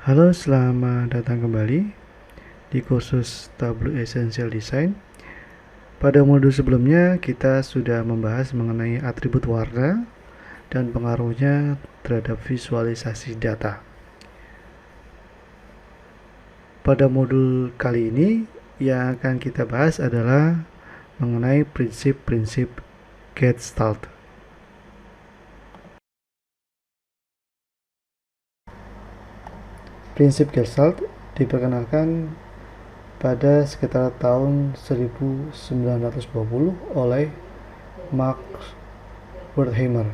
Halo, selamat datang kembali di kursus Tableau Essential Design. Pada modul sebelumnya kita sudah membahas mengenai atribut warna dan pengaruhnya terhadap visualisasi data. Pada modul kali ini yang akan kita bahas adalah mengenai prinsip-prinsip Gestalt. Prinsip Gestalt diperkenalkan pada sekitar tahun 1920 oleh Max Wertheimer,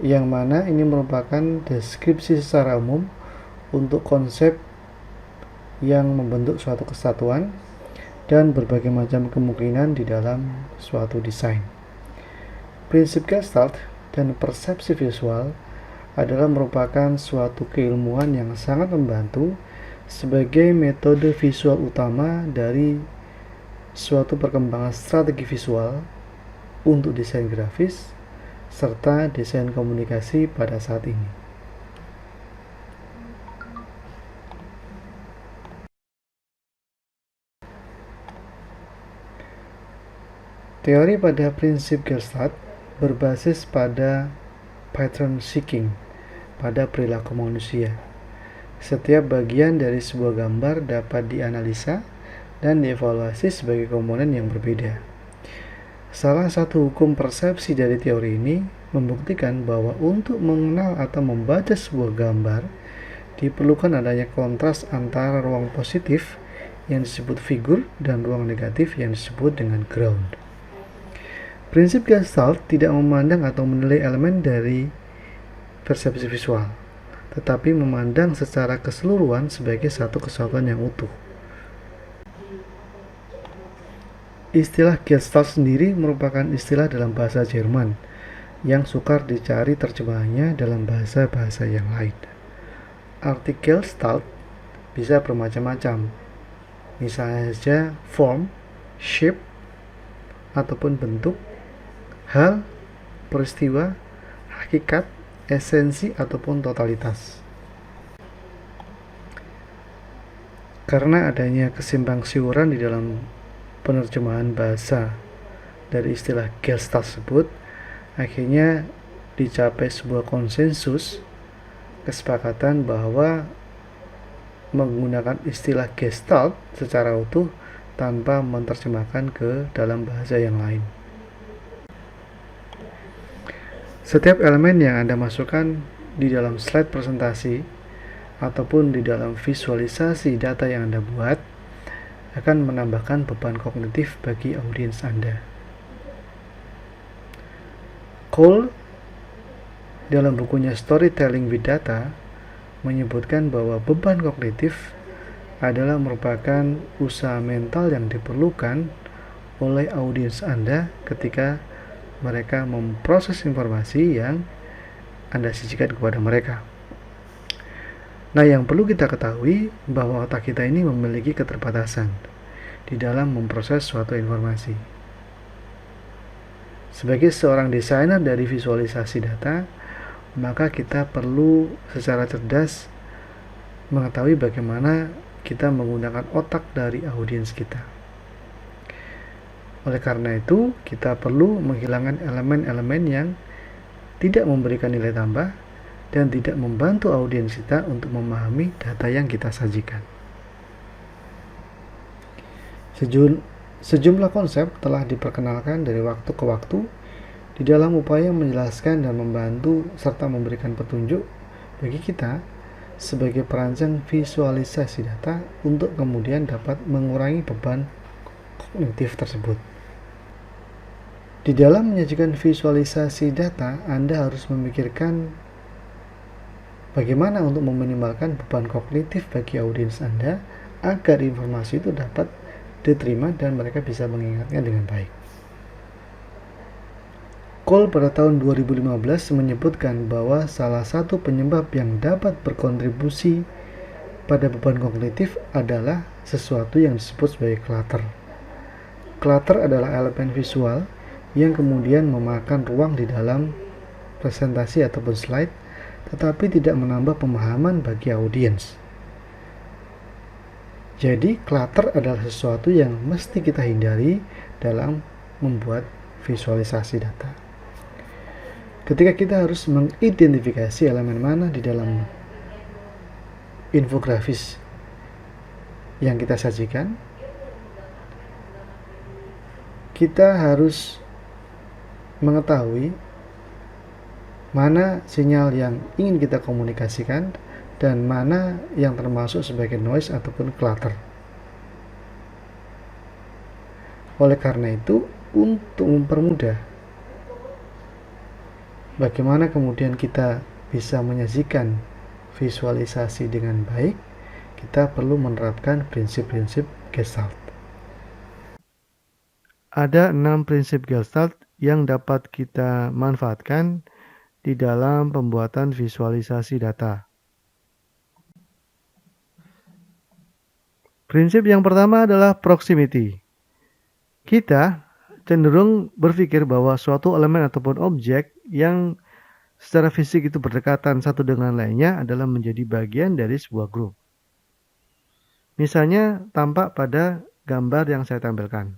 yang mana ini merupakan deskripsi secara umum untuk konsep yang membentuk suatu kesatuan dan berbagai macam kemungkinan di dalam suatu desain. Prinsip Gestalt dan persepsi visual adalah merupakan suatu keilmuan yang sangat membantu sebagai metode visual utama dari suatu perkembangan strategi visual untuk desain grafis serta desain komunikasi pada saat ini. Teori pada prinsip Gestalt berbasis pada pattern seeking pada perilaku manusia. Setiap bagian dari sebuah gambar dapat dianalisa dan dievaluasi sebagai komponen yang berbeda. Salah satu hukum persepsi dari teori ini membuktikan bahwa untuk mengenal atau membaca sebuah gambar diperlukan adanya kontras antara ruang positif yang disebut figur dan ruang negatif yang disebut dengan ground. Prinsip Gestalt tidak memandang atau menilai elemen dari persepsi visual, tetapi memandang secara keseluruhan sebagai satu kesatuan yang utuh. Istilah Gestalt sendiri merupakan istilah dalam bahasa Jerman yang sukar dicari terjemahannya dalam bahasa-bahasa yang lain. Arti Gestalt bisa bermacam-macam, misalnya saja form, shape, ataupun bentuk, hal, peristiwa, hakikat, esensi, ataupun totalitas. Karena adanya kesimpang siuran di dalam penerjemahan bahasa dari istilah Gestalt tersebut, akhirnya dicapai sebuah konsensus kesepakatan bahwa menggunakan istilah Gestalt secara utuh tanpa menerjemahkan ke dalam bahasa yang lain. Setiap elemen yang Anda masukkan di dalam slide presentasi ataupun di dalam visualisasi data yang Anda buat akan menambahkan beban kognitif bagi audiens Anda. Cole dalam bukunya Storytelling with Data menyebutkan bahwa beban kognitif adalah merupakan usaha mental yang diperlukan oleh audiens Anda ketika mereka memproses informasi yang Anda sajikan kepada mereka. Nah, yang perlu kita ketahui bahwa otak kita ini memiliki keterbatasan di dalam memproses suatu informasi. Sebagai seorang desainer dari visualisasi data, maka kita perlu secara cerdas mengetahui bagaimana kita menggunakan otak dari audiens kita. Oleh karena itu, kita perlu menghilangkan elemen-elemen yang tidak memberikan nilai tambah dan tidak membantu audiens kita untuk memahami data yang kita sajikan. Sejumlah konsep telah diperkenalkan dari waktu ke waktu di dalam upaya menjelaskan dan membantu serta memberikan petunjuk bagi kita sebagai perancang visualisasi data untuk kemudian dapat mengurangi beban kognitif tersebut. Di dalam menyajikan visualisasi data, Anda harus memikirkan bagaimana untuk meminimalkan beban kognitif bagi audiens Anda agar informasi itu dapat diterima dan mereka bisa mengingatnya dengan baik. Cole pada tahun 2015 menyebutkan bahwa salah satu penyebab yang dapat berkontribusi pada beban kognitif adalah sesuatu yang disebut sebagai clutter. Clutter adalah elemen visual yang kemudian memakan ruang di dalam presentasi ataupun slide, tetapi tidak menambah pemahaman bagi audiens. Jadi, clutter adalah sesuatu yang mesti kita hindari dalam membuat visualisasi data. Ketika kita harus mengidentifikasi elemen mana di dalam infografis yang kita sajikan, kita harus mengetahui mana sinyal yang ingin kita komunikasikan dan mana yang termasuk sebagai noise ataupun clutter. Oleh karena itu, untuk mempermudah bagaimana kemudian kita bisa menyajikan visualisasi dengan baik, kita perlu menerapkan prinsip-prinsip Gestalt. Ada 6 prinsip Gestalt yang dapat kita manfaatkan di dalam pembuatan visualisasi data. Prinsip yang pertama adalah proximity. Kita cenderung berpikir bahwa suatu elemen ataupun objek yang secara fisik itu berdekatan satu dengan lainnya adalah menjadi bagian dari sebuah grup. Misalnya tampak pada gambar yang saya tampilkan.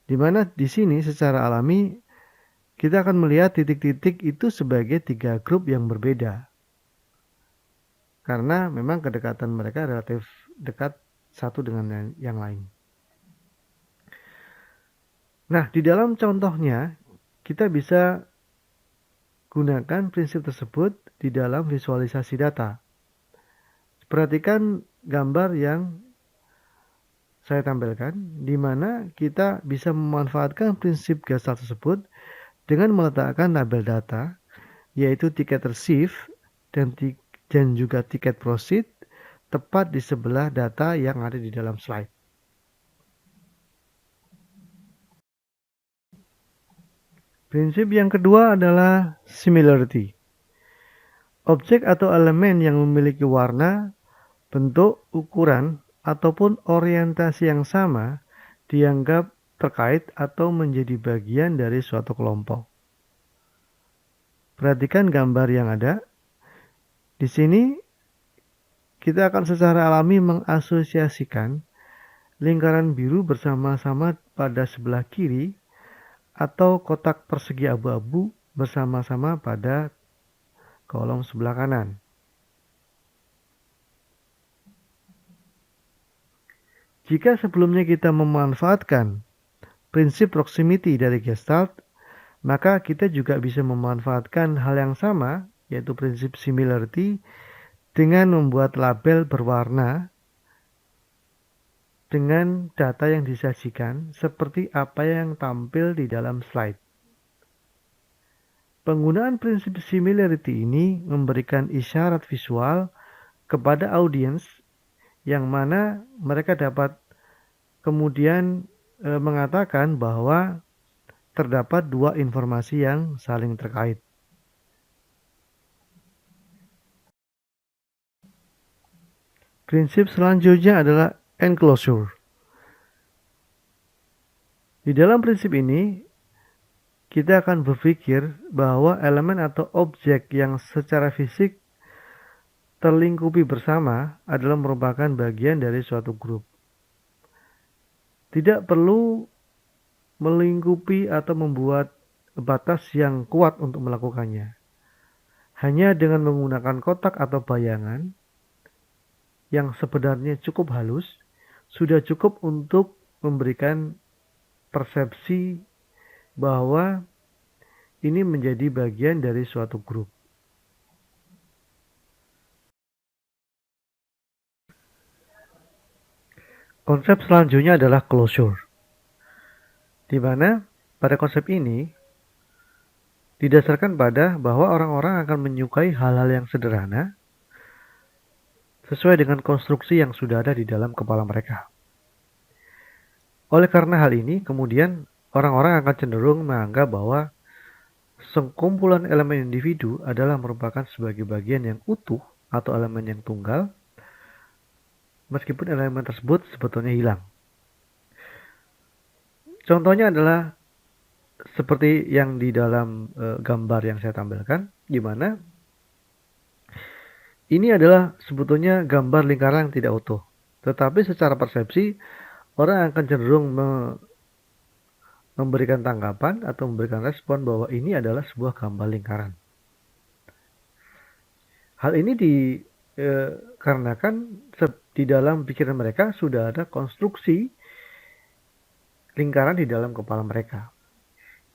Di mana di sini secara alami kita akan melihat titik-titik itu sebagai 3 grup yang berbeda. Karena memang kedekatan mereka relatif dekat satu dengan yang lain. Nah, di dalam contohnya kita bisa gunakan prinsip tersebut di dalam visualisasi data. Perhatikan gambar yang saya tampilkan, di mana kita bisa memanfaatkan prinsip Gestalt tersebut dengan meletakkan label data, yaitu tiket receive dan juga tiket proceed, tepat di sebelah data yang ada di dalam slide. Prinsip yang kedua adalah similarity. Objek atau elemen yang memiliki warna, bentuk, ukuran, ataupun orientasi yang sama dianggap terkait atau menjadi bagian dari suatu kelompok. Perhatikan gambar yang ada. Di sini kita akan secara alami mengasosiasikan lingkaran biru bersama-sama pada sebelah kiri atau kotak persegi abu-abu bersama-sama pada kolom sebelah kanan. Jika sebelumnya kita memanfaatkan prinsip proximity dari Gestalt, maka kita juga bisa memanfaatkan hal yang sama, yaitu prinsip similarity, dengan membuat label berwarna dengan data yang disajikan seperti apa yang tampil di dalam slide. Penggunaan prinsip similarity ini memberikan isyarat visual kepada audiens yang mana mereka dapat kemudian mengatakan bahwa terdapat 2 informasi yang saling terkait. Prinsip selanjutnya adalah enclosure. Di dalam prinsip ini, kita akan berpikir bahwa elemen atau objek yang secara fisik terlingkupi bersama adalah merupakan bagian dari suatu grup. Tidak perlu melingkupi atau membuat batas yang kuat untuk melakukannya. Hanya dengan menggunakan kotak atau bayangan yang sebenarnya cukup halus, sudah cukup untuk memberikan persepsi bahwa ini menjadi bagian dari suatu grup. Konsep selanjutnya adalah closure, di mana pada konsep ini didasarkan pada bahwa orang-orang akan menyukai hal-hal yang sederhana sesuai dengan konstruksi yang sudah ada di dalam kepala mereka. Oleh karena hal ini, kemudian orang-orang akan cenderung menganggap bahwa sekumpulan elemen individu adalah merupakan sebagai bagian yang utuh atau elemen yang tunggal, meskipun elemen tersebut sebetulnya hilang. Contohnya adalah seperti yang di dalam gambar yang saya tampilkan, di mana Ini adalah sebetulnya gambar lingkaran yang tidak utuh, tetapi secara persepsi orang akan cenderung memberikan tanggapan atau memberikan respon bahwa ini adalah sebuah gambar lingkaran. Hal ini dikarenakan di dalam pikiran mereka sudah ada konstruksi lingkaran di dalam kepala mereka.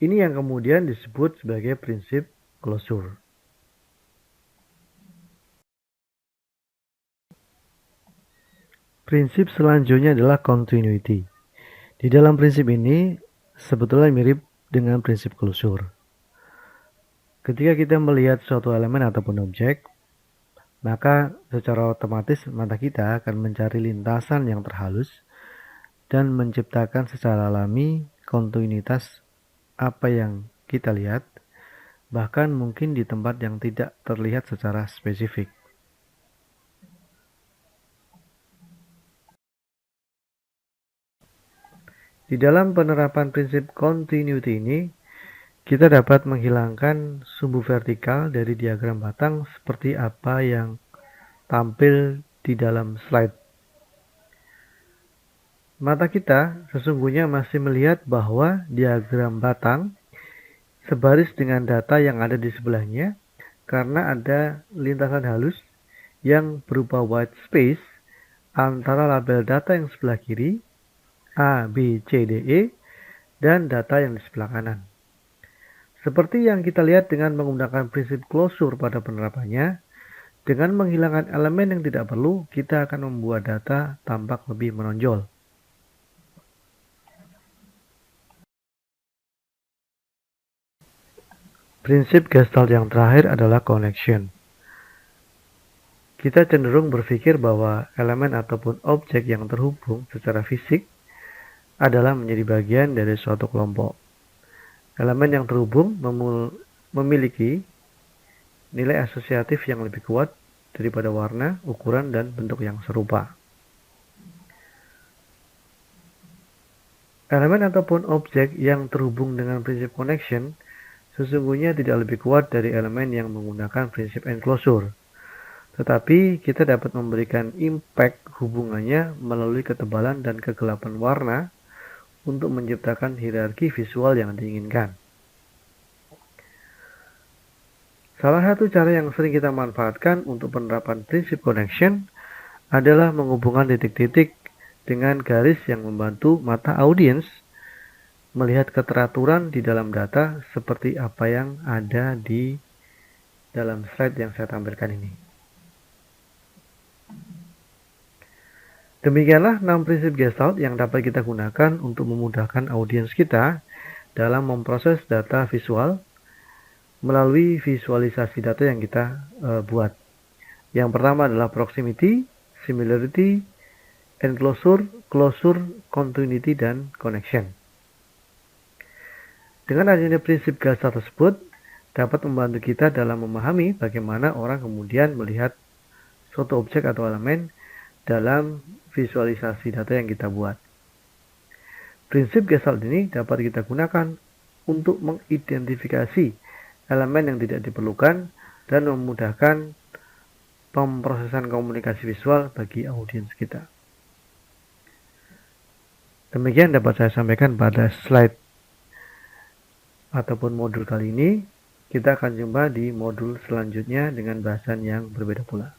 Ini yang kemudian disebut sebagai prinsip closure. Prinsip selanjutnya adalah continuity. Di dalam prinsip ini sebetulnya mirip dengan prinsip closure. Ketika kita melihat suatu elemen ataupun objek, maka secara otomatis mata kita akan mencari lintasan yang terhalus dan menciptakan secara alami kontinuitas apa yang kita lihat, bahkan mungkin di tempat yang tidak terlihat secara spesifik. Di dalam penerapan prinsip continuity ini, kita dapat menghilangkan sumbu vertikal dari diagram batang seperti apa yang tampil di dalam slide. Mata kita sesungguhnya masih melihat bahwa diagram batang sebaris dengan data yang ada di sebelahnya karena ada lintasan halus yang berupa white space antara label data yang sebelah kiri A, B, C, D, E, dan data yang di sebelah kanan. Seperti yang kita lihat dengan menggunakan prinsip closure pada penerapannya, dengan menghilangkan elemen yang tidak perlu, kita akan membuat data tampak lebih menonjol. Prinsip Gestalt yang terakhir adalah connection. Kita cenderung berpikir bahwa elemen ataupun objek yang terhubung secara fisik adalah menjadi bagian dari suatu kelompok. Elemen yang terhubung memiliki nilai asosiatif yang lebih kuat daripada warna, ukuran, dan bentuk yang serupa. Elemen ataupun objek yang terhubung dengan prinsip connection sesungguhnya tidak lebih kuat dari elemen yang menggunakan prinsip enclosure. Tetapi kita dapat memberikan impact hubungannya melalui ketebalan dan kegelapan warna untuk menciptakan hierarki visual yang diinginkan. Salah satu cara yang sering kita manfaatkan untuk penerapan prinsip connection adalah menghubungkan titik-titik dengan garis yang membantu mata audiens melihat keteraturan di dalam data seperti apa yang ada di dalam slide yang saya tampilkan ini. Demikianlah 6 prinsip Gestalt yang dapat kita gunakan untuk memudahkan audiens kita dalam memproses data visual melalui visualisasi data yang kita buat. Yang pertama adalah proximity, similarity, enclosure, closure, continuity, dan connection. Dengan adanya prinsip Gestalt tersebut dapat membantu kita dalam memahami bagaimana orang kemudian melihat suatu objek atau elemen dalam visualisasi data yang kita buat. Prinsip Gestalt ini dapat kita gunakan untuk mengidentifikasi elemen yang tidak diperlukan dan memudahkan pemrosesan komunikasi visual bagi audiens kita. Demikian dapat saya sampaikan pada slide ataupun modul kali ini. Kita akan jumpa di modul selanjutnya dengan bahasan yang berbeda pula.